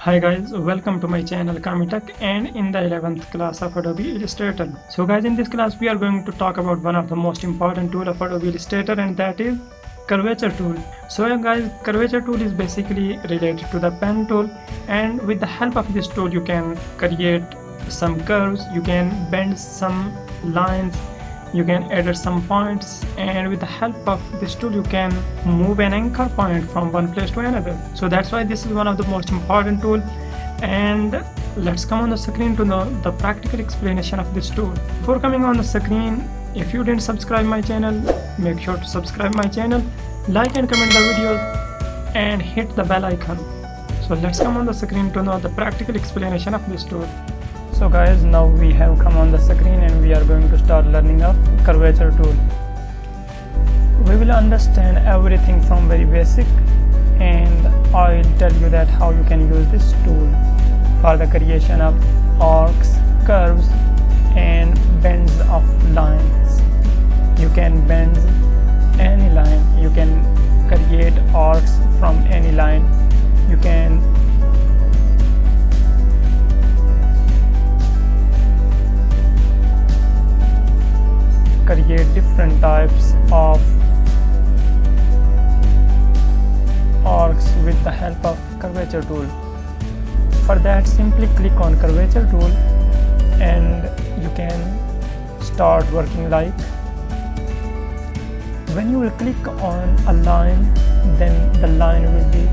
Hi guys, welcome to my channel Kamitak and in the 11th class of Adobe Illustrator. So guys, in this class we are going to talk about one of the most important tool of Adobe Illustrator, and that is Curvature tool. So guys, Curvature tool is basically related to the pen tool, and with the help of this tool you can create some curves, you can bend some lines, you can edit some points, and with the help of this tool you can move an anchor point from one place to another. So that's why this is one of the most important tool. And let's come on the screen to know the practical explanation of this tool. Before coming on the screen, if you didn't subscribe my channel, make sure to subscribe my channel, like and comment the videos, and hit the bell icon. So let's come on the screen to know the practical explanation of this tool. So guys, now we have come on the screen and we are going to start learning a curvature tool. We will understand everything from very basic, and I will tell you that how you can use this tool for the creation of arcs, curves and bends of lines. You can bend any line, you can create arcs from any line, you can create different types of arcs with the help of curvature tool. For that, simply click on curvature tool and you can start working. Like when you will click on a line, then the line will be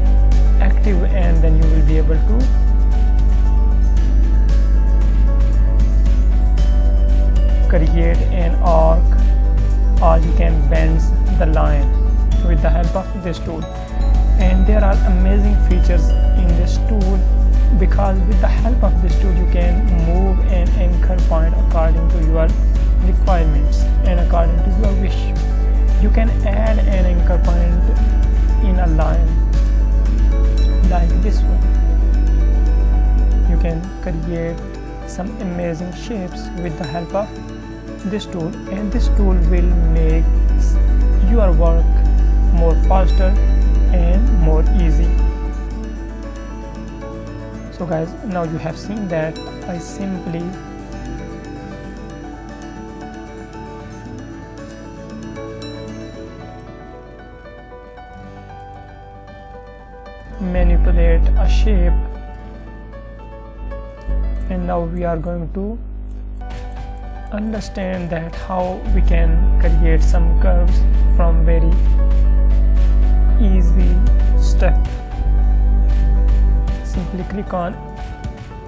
active and then you will be able to create an arc, or you can bend the line with the help of this tool. And there are amazing features in this tool, because with the help of this tool you can move an anchor point according to your requirements and according to your wish. You can add an anchor point in a line like this one. You can create some amazing shapes with the help of this tool, and this tool will make your work more faster and more easy. So guys, now you have seen that I simply manipulate a shape, and now we are going to understand that how we can create some curves from very easy step. Simply click on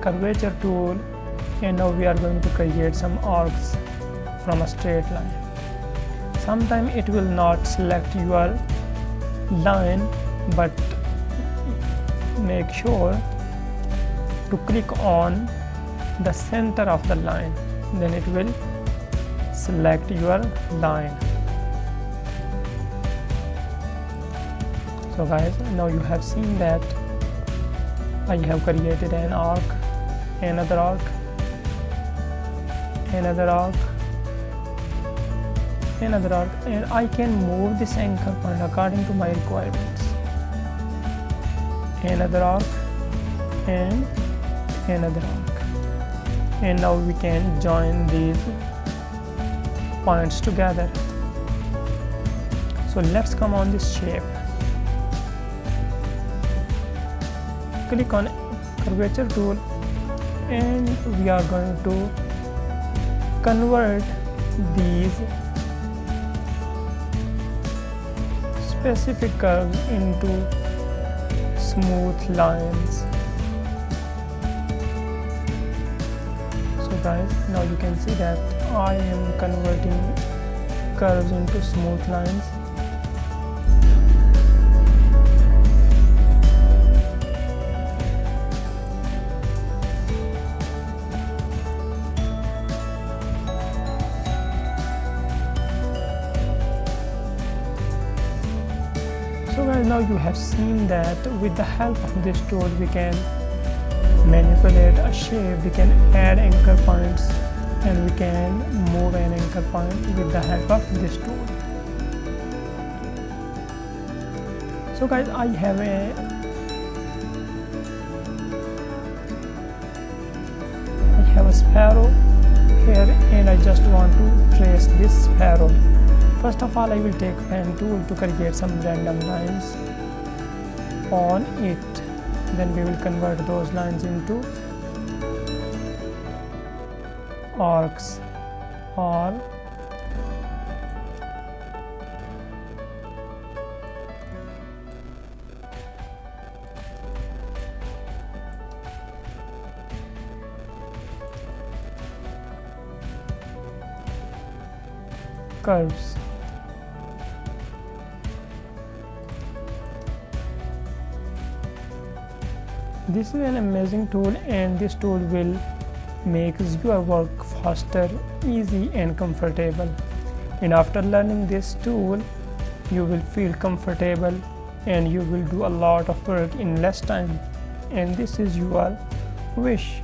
curvature tool, and now we are going to create some arcs from a straight line. Sometimes it will not select your line, but make sure to click on the center of the line, then it will select your line. So guys, now you have seen that I have created an arc, another arc, another arc, another arc, and I can move this anchor point according to my requirements. Another arc and another arc, and now we can join these points together. So let's come on this shape. Click on curvature tool, and we are going to convert these specific curves into smooth lines. So guys, now you can see that I am converting curves into smooth lines. So guys, now you have seen that with the help of this tool we can manipulate a shape, we can add anchor points, and we can move an anchor point with the help of this tool. So guys, I have a sparrow here, and I just want to trace this sparrow. First of all, I will take pen tool to create some random lines on it. Then we will convert those lines into arcs or curves. This is an amazing tool, and this tool will make your work faster, easy and comfortable. And after learning this tool, you will feel comfortable and you will do a lot of work in less time, and this is your wish.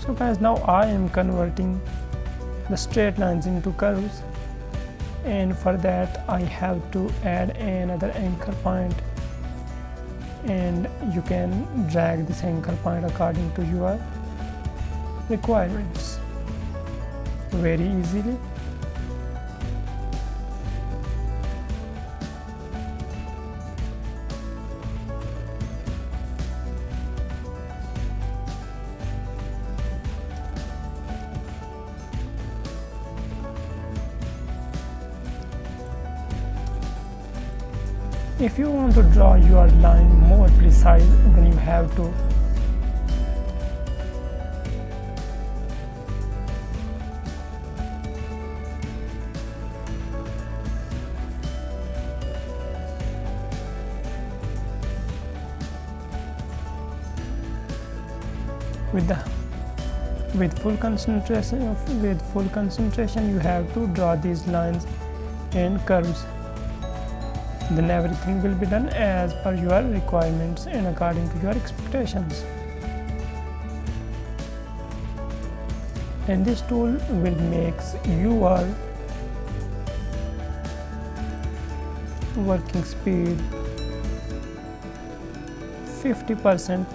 So guys, now I am converting the straight lines into curves, and for that I have to add another anchor point, and you can drag this anchor point according to your requirements very easily. If you want to draw your line more precise, then you have to with full concentration you have to draw these lines and curves. Then everything will be done as per your requirements and according to your expectations. And this tool will make your working speed 50%.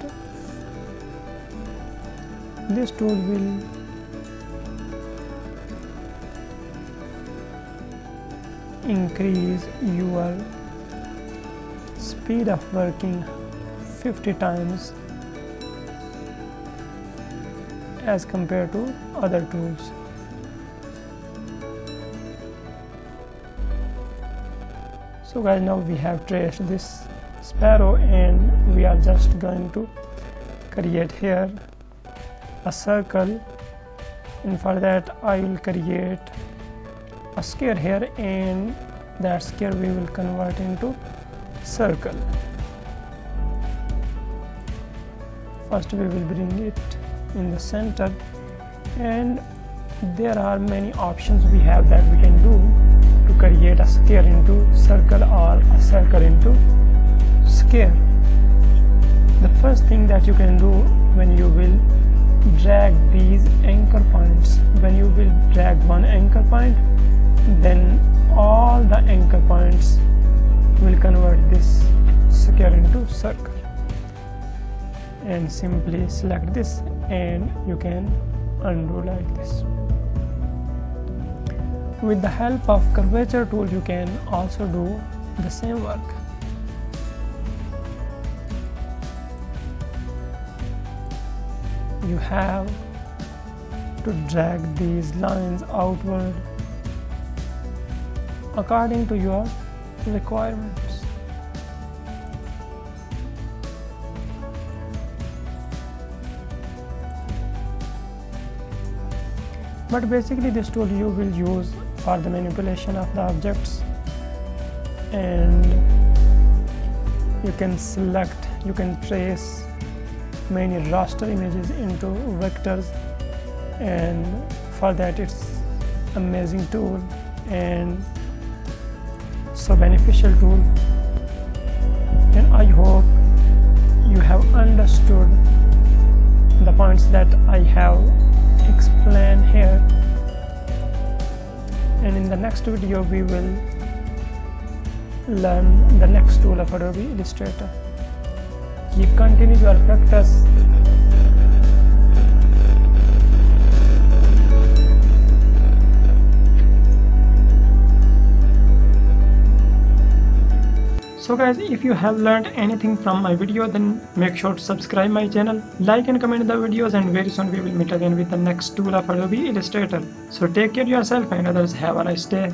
This tool will increase your speed of working 50 times as compared to other tools. So guys, now we have traced this sparrow, and we are just going to create here a circle, and for that I will create a square here, and that square we will convert into circle. First we will bring it in the center, and there are many options we have that we can do to create a square into circle or a circle into square. The first thing that you can do, when you will drag these anchor points, when you will drag one anchor point, then all the anchor points will convert this square into circle. And simply select this, and you can undo like this. With the help of curvature tool, you can also do the same work. You have to drag these lines outward according to your requirements. But basically this tool you will use for the manipulation of the objects, and you can select, you can trace many raster images into vectors, and for that it's amazing tool and so beneficial tool. And I hope you have understood the points that I have explained here, and in the next video we will learn the next tool of Adobe Illustrator. Click continue to affect us. So guys, if you have learned anything from my video, then make sure to subscribe my channel, like and comment the videos, and very soon we will meet again with the next tool of Adobe Illustrator. So take care of yourself and others. Have a nice day.